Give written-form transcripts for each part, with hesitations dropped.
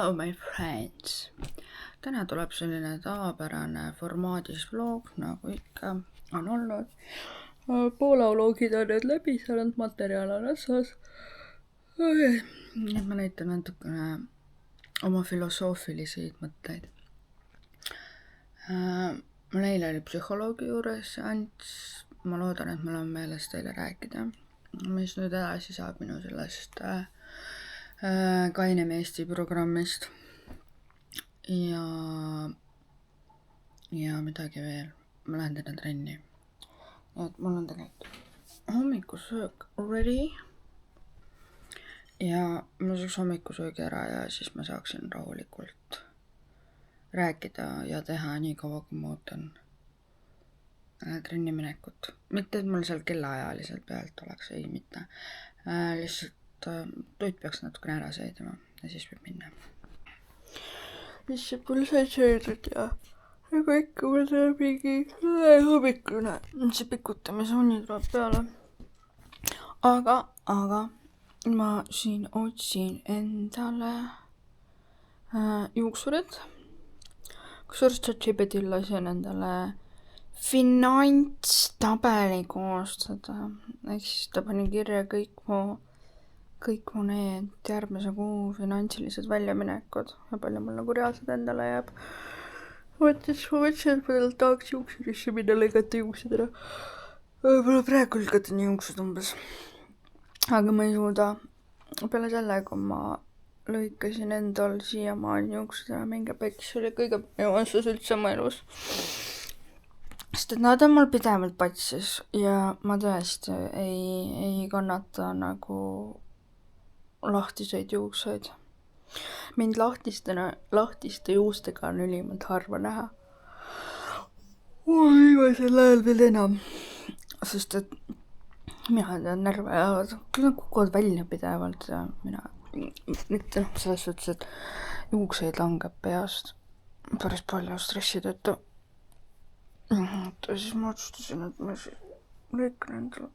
Hello my friends! Täna tuleb selline tavapärane formaadis vlog, nagu ikka on olnud. Poola vlogid on nüüd läbi saanud, materjal on otsas. Nüüd ma näitan natukene oma filosoofilisi mõtteid. Mul eile oli psühholoogi juures seanss. Ma loodan, et mul on meeles teile rääkida, mis nüüd edasi saab minu sellest Kainem Eesti programmist ja midagi veel. Ma lähen täna trenni. Et mul on tegelikult hommikusöök ready ja ma saaks hommikusöögi ära ja siis ma saaksin rahulikult rääkida ja teha nii kaua, kui ma ootan trenni minekut. Mitte, et mul seal kellaajaliselt pealt oleks, ei mitte. Lihtsalt toit peaks natukene ära seedima ja siis võib minna. Siis saab mul sai söödud ja kõik mul tuleb mingi hommikune. See pikutamise uni tuleb peale. Aga ma siin otsin endale juuksurid. Kusjuures ChatGPT lasin endale finantstabeli koostada. Ehk siis ta pani kirja kõik mu need järgmise kuu finantsilised väljaminekud ja palju mul nagu reaalselt endale jääb. Mõtlesin, et ma tahaks juuksurisse minna lõigata juuksed ära. Mul on praegu lõigata nii juuksed umbes. Aga ma ei suuda. Peale selle, kui ma lõikasin endal siiamaani juuksed ära, mingi peks oli kõige jõuansus üldse mu elus. Sest et nad on mul pidevalt patsis ja ma tõesti ei kannata nagu lahtiseid juukseid. Mind lahtiste juustega on ülimalt harva näha. Viimasel ajal veel enam. Sest et mina tean närve ja küll nad kukuvad välja pidevalt ja mina mitte selles suhtes, et juukseid langeb peast päris palju stressi tõttu. Siis ma otsustasin, et ma lõikan endale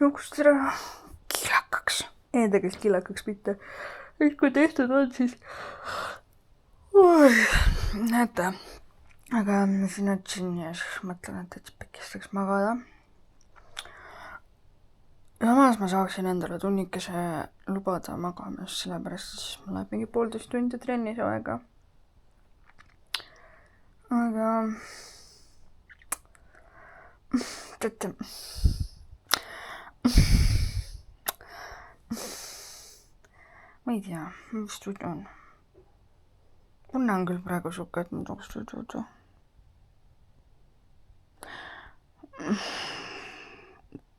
juuksed ära kilakaks. Tegelikult kilakaks mitte. Et kui tehtud on, siis näete. Aga ma siin otsin ja siis mõtlen, et pekist võiks magada. Samas ma saaksin endale tunnikese lubada magamist, sellepärast siis mul läheb mingi 1,5 tundi trennis aega. Aga teate, ma ei tea, mis tuju on. Tunne on küll praegu suke, et ma tooks tuju.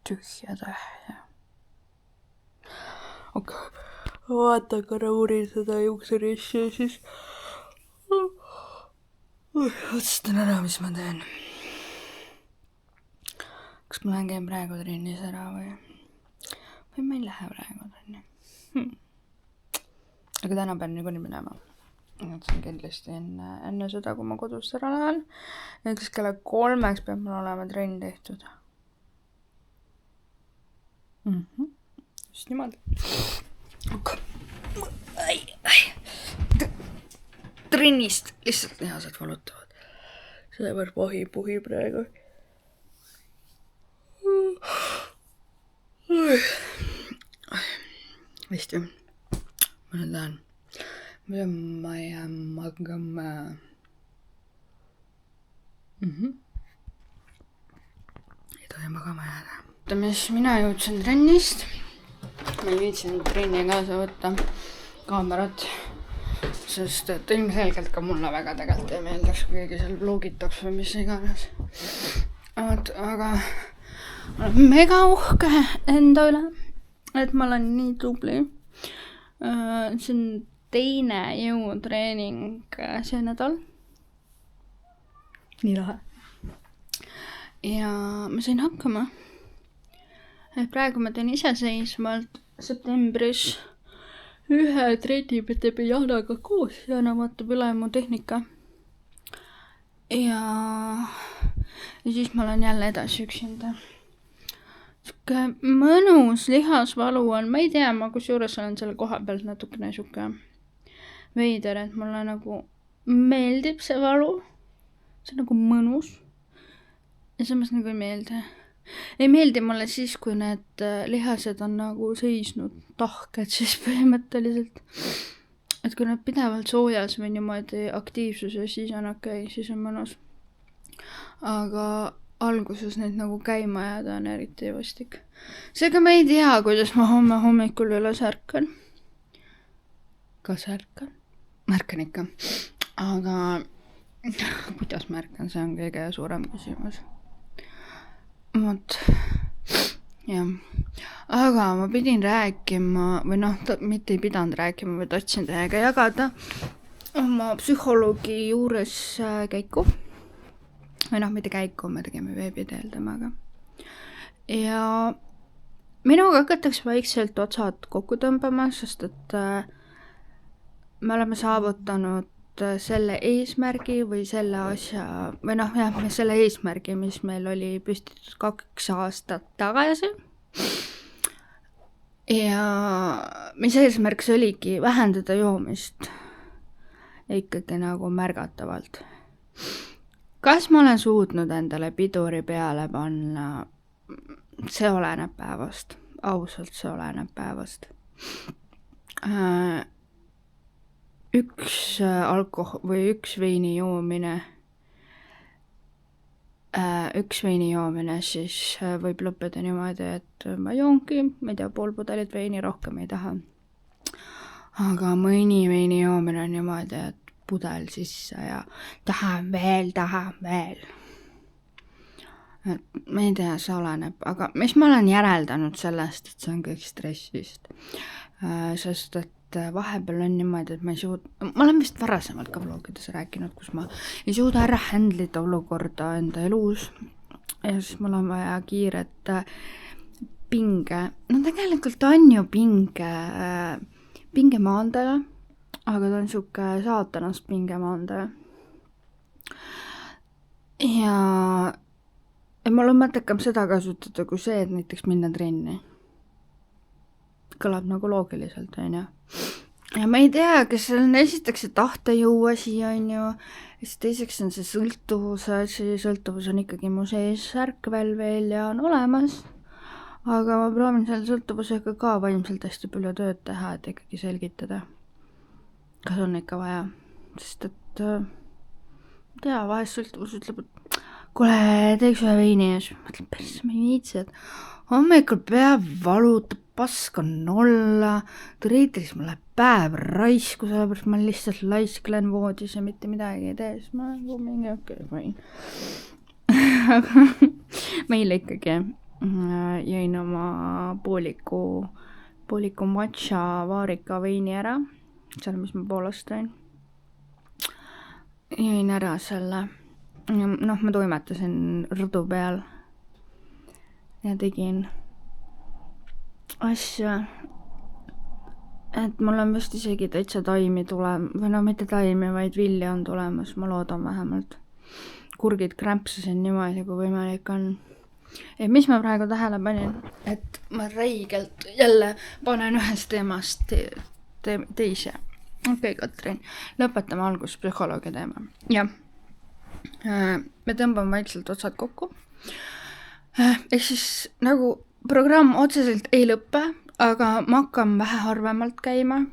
Tühja tähja. Okei, vaata korra uurin seda juuksurissi ja siis otsustan ära, mis ma teen. Kas ma lähen praegu trennis ära või ma ei lähe praegu trenni? Aga täna pean niikuinii minema. See on kindlasti enne seda, kui ma kodust ära lähen. Näiteks kella 3 peab mul olema trenn tehtud. Just niimoodi. Trennist lihtsalt lihased valutavad. See võrd puhi praegu. Hästi, ma nüüd lähen. Ma jään magama. Ei tohi magama jääda. Mis mina jõudsin trennist. Ma ei viitsin trenni kaasa võtta kaamerat, sest et ilmselgelt ka mulle väga tegelikult ei meeldiks, kui keegi seal vlogitaks või mis iganes. Aga ma olen mega uhke enda üle, et ma olen nii tubli. See on teine jõutreening see nädal. Nii lahe. Ja ma sain hakkama. Praegu ma teen iseseisvalt septembris ühe trenni teeb Janaga koos. Jana vaatab üle mu tehnika. Ja siis ma olen jälle edasi üksinda. Siuke mõnus lihasvalu on, ma ei tea, ma kusjuures olen selle koha pealt natukene siuke veider, et mulle nagu meeldib see valu. See on nagu mõnus. Ja samas nagu ei meeldi mulle siis, kui need lihased on nagu seisnud tahked, siis põhimõtteliselt. Et kui nad pidevalt soojas või niimoodi aktiivsuses, siis on okei, siis on mõnus. Aga alguses neid nagu käima jääda on eriti vastik. Seega ma ei tea, kuidas ma homme hommikul üles ärkan. Kas ärkan? Märkan ikka. Aga kuidas märkan, see on kõige suurem küsimus. Vot. Jah. Aga ma pidin rääkima, või mitte ei pidanud rääkima, või tahtsin teiega jagada oma psühholoogi juures käiku. Või mitte käiku, me tegime veebi teel temaga. Ja minuga hakatakse vaikselt otsad kokku tõmbama, sest et me oleme saavutanud selle eesmärgi või selle asja, või selle eesmärgi, mis meil oli püstitud 2 aastat tagasi. Ja mis eesmärk see oligi vähendada joomist ikkagi nagu märgatavalt. Kas ma olen suutnud endale piduri peale panna? See oleneb päevast. Ausalt see oleneb päevast. Üks veini joomine siis võib lõppeda niimoodi, et ma joongi, ma ei tea, pool pudelit veini, rohkem ei taha. Aga mõni veini joomine on niimoodi, et pudel sisse ja tahan veel. Et ma ei tea, see oleneb, aga mis ma olen järeldanud sellest, et see on kõik stressist, sest et vahepeal on niimoodi, et ma olen vist varasemalt ka vlogides rääkinud, kus ma ei suuda ära handlida olukorda enda elus ja siis mul on vaja kiiret pinge. Tegelikult on ju pinge maandaja, aga ta on siuke saatanast pinge maandaja. Ja mul on mõttekam seda kasutada kui see, et näiteks minna trenni. Kõlab nagu loogiliselt, on ju. Ja ma ei tea, kas see on esiteks see tahtejõu asi, on ju. Ja siis teiseks on see sõltuvuse asi. Sõltuvus on ikkagi mu sees ärkvel veel ja on olemas. Aga ma proovin selle sõltuvusega ka vaimselt hästi palju tööd teha, et ikkagi selgitada. Kas on ikka vaja? Sest et vahest sõltuvus ütleb, et kuule, teeks ühe veini ja siis mõtlen, päris ma ei viitsi, et hommikul peab valuta, pask on olla, teoreetilis mul läheb päev raisku, sellepärast ma lihtsalt laisklen voodis ja mitte midagi ei tee, siis ma nagu mingi võin. Aga meile ikkagi jõin oma pooliku matša vaarika veini ära, selle, mis ma Poolast tõin. Jõin ära selle. Ma toimetasin rõdu peal ja tegin asja, et mul on vist isegi täitsa taimi või mitte taimi, vaid vilja on tulemas, ma loodan vähemalt. Kurgid krämpsasin niimoodi, kui võimalik on. Ja mis ma praegu tähele panin, et ma räigelt jälle panen ühest teemast teise. Okei, Katrin, lõpetame algus psühholoogia teema. Jah. Me tõmbame vaikselt otsad kokku. Ehk siis nagu programm otseselt ei lõppe, aga ma hakkan vähe harvemalt käima.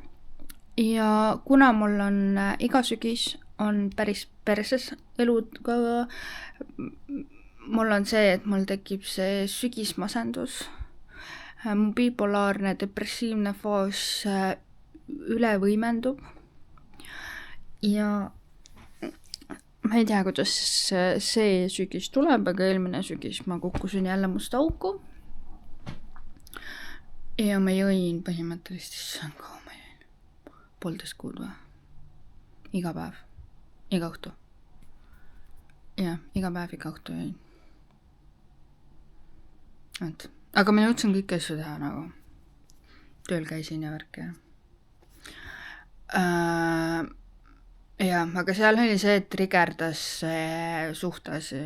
Ja kuna mul on iga sügis on päris perses eluga, mul on see, et mul tekib see sügismasendus. Mu bipolaarne depressiivne faas üle võimendub. Ja ma ei tea, kuidas see sügis tuleb, aga eelmine sügis ma kukkusin jälle musta auku. Ja ma jõin põhimõtteliselt, issand, kaua ma jõin. 1,5 kuud või? Iga päev. Iga õhtu. Jah, iga päev, iga õhtu jõin. Aga ma jõudsin kõik asju teha nagu. Tööl käisin ja värk ja. Jah, aga seal oli see, et trigerdas suhtasi.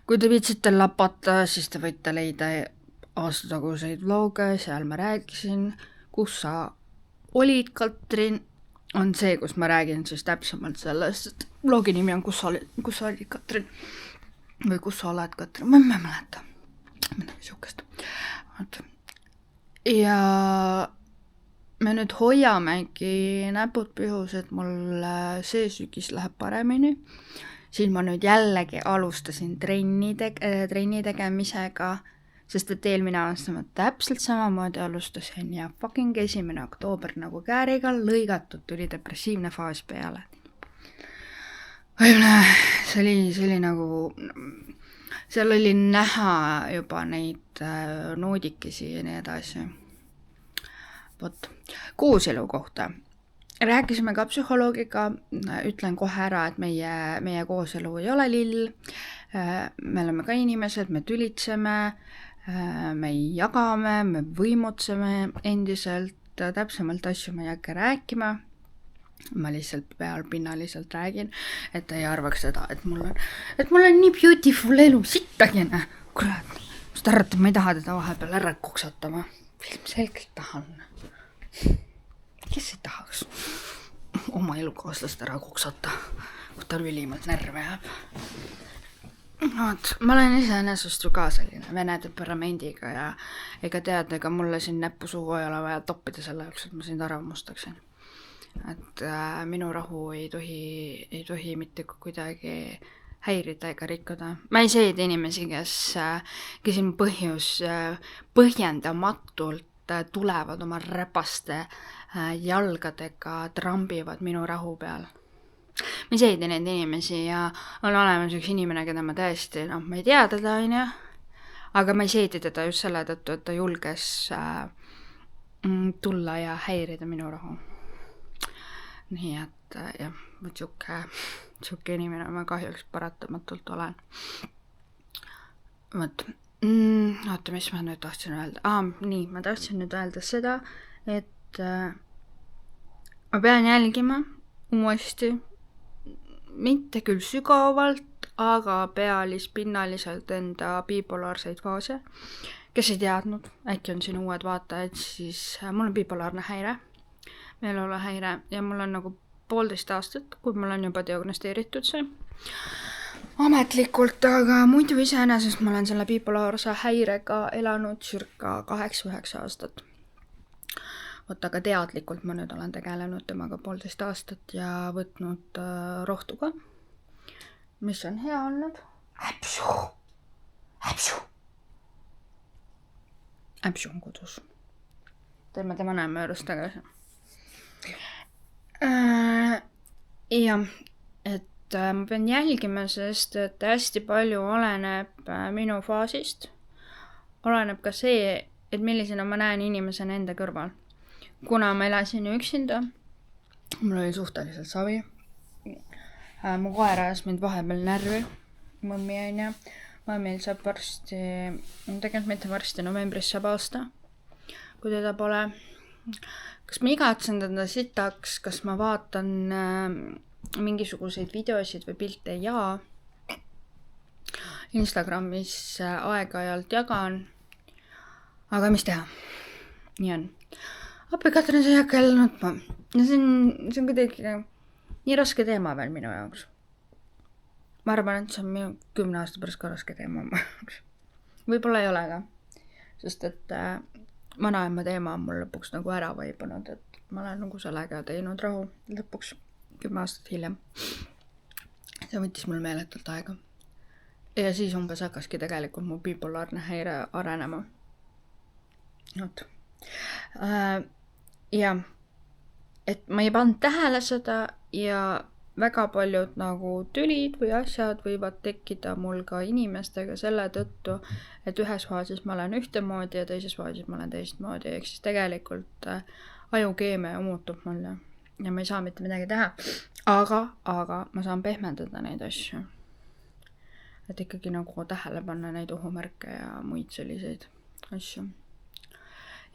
Kui te viitsite lapata, siis te võite leida aastataguseid vloge, seal ma rääkisin, kus sa olid, Katrin, on see, kus ma räägin siis täpsemalt sellest, et vlogi nimi on Kus sa olid, Katrin? Või Kus sa oled, Katrin? Ma ei mäleta. Midagi siukest. Ja me nüüd hoiamegi näpud pihus, et mul see sügis läheb paremini. Siin ma nüüd jällegi alustasin trenni tegemisega, sest et eelmine aasta ma täpselt samamoodi alustasin ja fucking 1. oktoober nagu kääriga lõigatud tuli depressiivne faas peale. See oli nagu, seal oli näha juba neid noodikesi ja nii edasi. Vot, kooselu kohta. Rääkisime ka psühholoogiga, ütlen kohe ära, et meie kooselu ei ole lill. Me oleme ka inimesed, me tülitseme, me jagame, me võimutseme endiselt, täpsemalt asju ma ei hakka rääkima. Ma lihtsalt pinnaliselt räägin, et ei arvaks seda, et mul on nii beautiful elu, sittagine. Kurat, mis te arvate, ma ei taha teda vahepeal ära koksatama. Selgelt tahan. Kes ei tahaks oma elukaaslast ära koksata, kui tal ülimalt närve jääb. Ma olen iseenesest ju ka selline vene temperamendiga ja ega tead, ega mulle siin näppu suhu ei ole vaja toppida selle jaoks, et ma sind arvamustaksin. Et minu rahu ei tohi mitte kuidagi häirida ega rikkuda. Ma ei seed inimesi, kes on põhjendamatult tulevad oma räpaste jalgadega, trambivad minu rahu peal. Ma ei seedi neid inimesi ja on olemas üks inimene, keda ma tõesti, ma ei tea teda, aga ma ei seedi teda just selle tõttu, et ta julges tulla ja häirida minu rahu. Nii et jah, siuke inimene ma kahjuks paratamatult olen. Oota, mis ma nüüd tahtsin öelda? Ma tahtsin nüüd öelda seda, et ma pean jälgima uuesti, mitte küll sügavalt, aga pinnaliselt enda bipolaarseid faase. Kes ei teadnud, äkki on siin uued vaatajad, siis mul on bipolaarne häire, meeleoluhäire ja mul on nagu 1,5 aastat, kui mul on juba diagnosteeritud see ametlikult, aga muidu iseenesest ma olen selle bipolaarse häirega elanud circa 8-9 aastat. Vot, aga teadlikult ma nüüd olen tegelenud temaga 1,5 aastat ja võtnud rohtuga, mis on hea olnud. Äpsu on kodus. Teeme tema näeme juures tagasi. Ja, et ma pean jälgima, sest et hästi palju oleneb minu faasist. Oleneb ka see, et millisena ma näen inimesena enda kõrval. Kuna ma elasin üksinda, mul oli suhteliselt savi. Mu koer ajas mind vahepeal närvi. Mõmmi on ja mõmmil saab varsti, tegelikult mitte varsti, novembris saab aasta, kui teda pole. Kas ma igatsen teda sitaks, kas ma vaatan mingisuguseid videosid või pilte ja Instagramis aeg-ajalt jagan. Aga mis teha? Nii on. Appi, Katrin, sa ei hakka jälle nutma. See on kuidagi nii raske teema veel minu jaoks. Ma arvan, et see on minu 10 aasta pärast ka raske teema. Võib-olla ei ole ka. Sest et vanaema teema on mul lõpuks nagu ära vaibunud, et ma olen nagu sellega teinud rahu lõpuks 10 aastat hiljem. See võttis mul meeletult aega. Ja siis umbes hakkaski tegelikult mu bipolaarne häire arenema. Ja, et ma ei pannud tähele seda ja väga paljud nagu tülid või asjad võivad tekkida mul ka inimestega selle tõttu, et ühes faasis ma olen ühtemoodi ja teises faasis ma olen teistmoodi. Ehk siis tegelikult ajukeemia muutub mulle ja ma ei saa mitte midagi teha. Aga ma saan pehmendada neid asju. Et ikkagi nagu tähele panna neid ohumärke ja muid selliseid asju.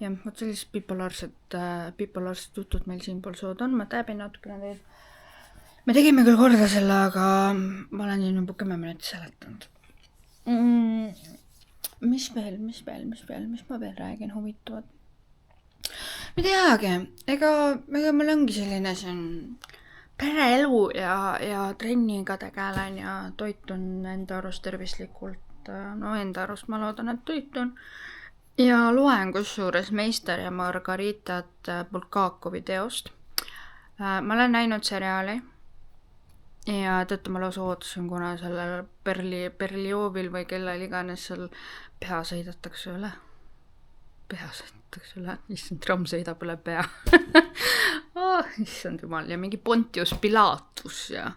Ja võt sellised bipolaarsed jutud meil siinpool sood on. Ma täbin natukene teid. Me tegime küll korda selle, aga ma olen siin juba 10 minutit seletanud. Mis ma veel räägin huvitavat? Ma ei teagi, ega mul ongi selline siin pereelu ja trenniga tegelen ja toitun enda arust tervislikult. No enda arust ma loodan, et toitun. Ja loen kusjuures Meister ja Margaritat Bulgakovi teost. Ma olen näinud seriaali ja tõttu ma lausa ootasin, kuna sellel Berliovil või kellel iganes seal pea sõidetakse üle. Issand, tramm sõidab üle pea. Issand jumal, ja mingi Pontius Pilatus ja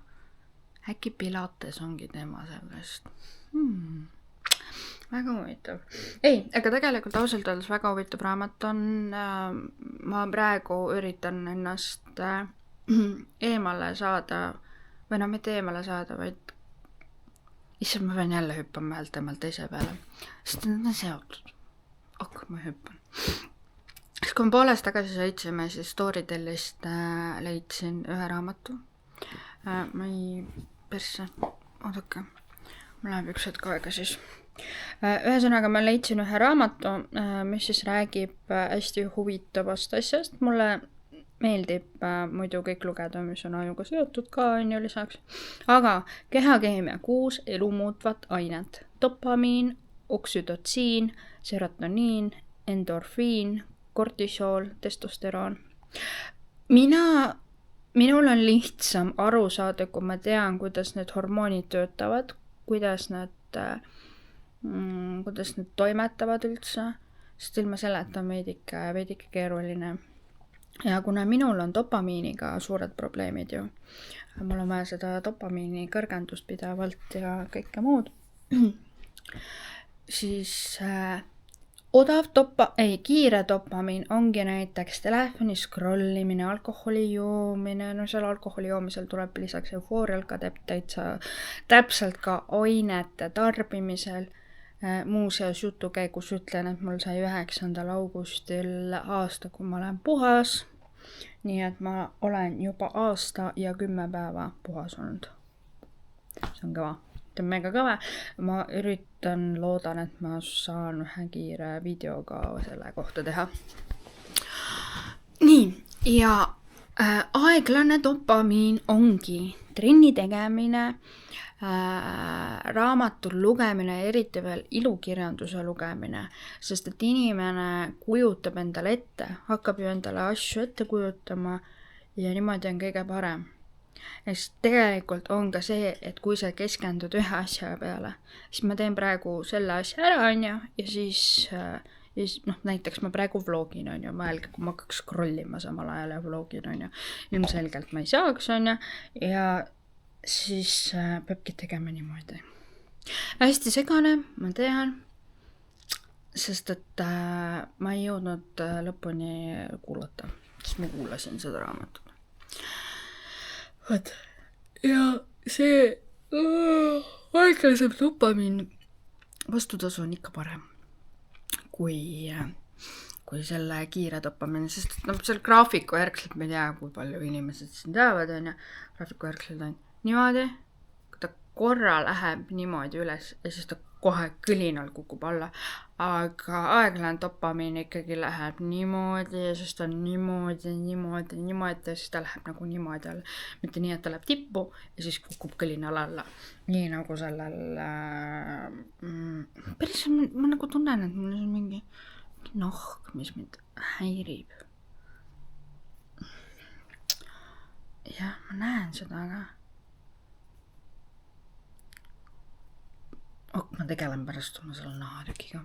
äkki Pilates ongi tema sellest. Väga huvitav. Ei, aga tegelikult ausalt öeldes väga huvitav raamat on. Ma praegu üritan ennast eemale saada, või no mitte eemale saada, vaid issand, ma pean jälle hüppama ühelt temalt teise peale, sest need on seotud. Ma hüppan. Kui ma poolest tagasi sõitsime, siis Storytellist leidsin ühe raamatu. Ma ei persse, oodake, mul läheb üks hetk aega siis. Ühesõnaga ma leidsin ühe raamatu, mis siis räägib hästi huvitavast asjast. Mulle meeldib muidu kõik lugeda, mis on ajuga seotud ka on ju lisaks. Aga kehakeemia 6 elumuutvat ainet. Dopamiin, oksüdotsiin, serotoniin, endorfiin, kortisool, testosteroon. Minul on lihtsam aru saada, kui ma tean, kuidas need hormoonid töötavad, kuidas nad toimetavad üldse, sest ilma selleta on veidike keeruline. Ja kuna minul on dopamiiniga suured probleemid ju, mul on vaja seda dopamiini kõrgendust pidevalt ja kõike muud, siis kiire dopamiin ongi näiteks telefoni scrollimine, alkoholi joomine, no seal alkoholi joomisel tuleb lisaks eufoorial ka täpselt ka ainete tarbimisel. Muuseas jutu käigus ütlen, et mul sai 9. augustil aasta, kui ma olen puhas. Nii et ma olen juba aasta ja 10 päeva puhas olnud. See on kõva. See on mega kõve. Ma loodan, et ma saan ühe kiire videoga selle kohta teha. Nii, ja aeglane dopamiin ongi trenni tegemine, raamatu lugemine, eriti veel ilukirjanduse lugemine, sest et inimene kujutab endale ette, hakkab ju endale asju ette kujutama ja niimoodi on kõige parem. Sest tegelikult on ka see, et kui sa keskendud ühe asja peale, siis ma teen praegu selle asja ära, ja siis näiteks ma praegu vlogin, mõelge, kui ma hakkaks scrollima samal ajal ja vlogin, ilmselgelt ma ei saaks, ja siis peabki tegema niimoodi. Hästi segane, ma tean, sest et ma ei jõudnud lõpuni kuulata, sest ma kuulasin seda raamatut. Võt. Ja see aeglasem dopamiin vastutasu on ikka parem kui selle kiire dopamiin, sest seal graafiku järgselt me ei tea, kui palju inimesed siin teavad, graafiku järgselt on niimoodi, kui ta korra läheb niimoodi üles ja siis ta kohe kõlinal kukub alla, aga aeglane dopamiin ikkagi läheb niimoodi ja siis ta on niimoodi ja siis ta läheb nagu niimoodi alla. Mitte nii, et ta läheb tippu ja siis kukub kõlinal alla. Nii nagu sellel päris ma nagu tunnen, et mul on mingi nahk, mis mind häirib. Jah, ma näen seda, aga ma tegelen pärast oma selle nahatükiga.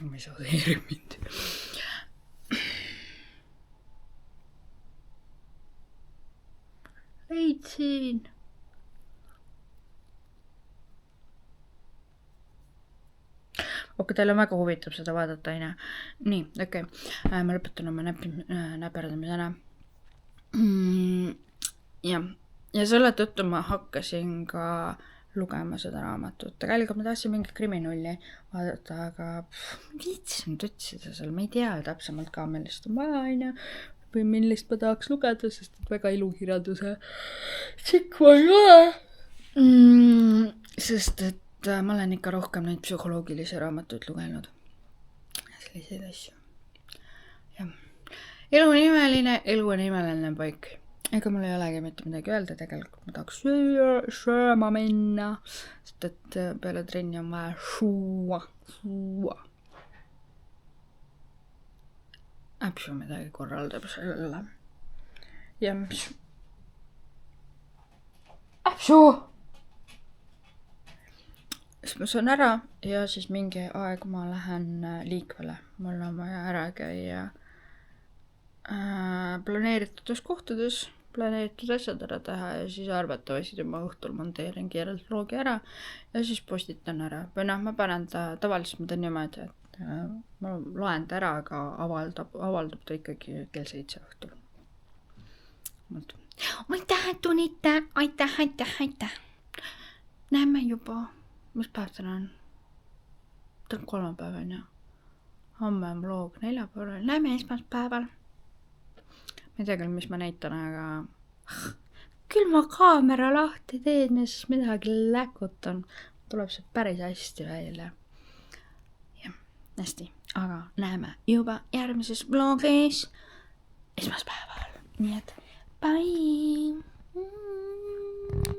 Ma ei saa, see häirib mind. Leidsin. Teil on väga huvitav seda vaadata, aina. Nii, okei. Ma lõpetan oma näperdamise ära. Ja selle tõttu ma hakkasin ka lugema seda raamatut. Tegelikult ma tahtsin mingi kriminulli vaadata, aga viitsin tutsida seal. Ma ei tea täpsemalt ka, millest on vaja, või millest ma tahaks lugeda, sest väga ilukirjanduse tšikk ma ei ole. Sest et ma olen ikka rohkem neid psühholoogilisi raamatuid lugenud. Selliseid asju. elu on imeline, elu on imeline paik. Ega mul ei olegi mitte midagi öelda, tegelikult ma tahaks sööma minna, sest et peale trenni on vaja suua. Äpsu midagi korraldab selle. Ja mis... Äpsu! Siis ma saan ära ja siis mingi aeg ma lähen liikvele. Mul on vaja ära käia planeeritud kohtades, planeeritud asjad ära teha ja siis arvatavasti ma õhtul monteerin kiirelt vlogi ära ja siis postitan ära. Või ma panen tavaliselt ma teen niimoodi, et ma loen ta ära, aga avaldab ta ikkagi kell 7 õhtul. Aitäh, Tunita! Aitäh! Näeme juba. Mis päev täna on? Ta on 3 päev, ja. Homme on vlog 4 päeval. Näeme esmaspäeval. Ma ei tea küll, mis ma näitan, aga küll ma kaamera lahti teen ja siis midagi läkutan. Tuleb see päris hästi välja. Jah, hästi. Aga näeme juba järgmises vlogis esmaspäeval. Nii et bye!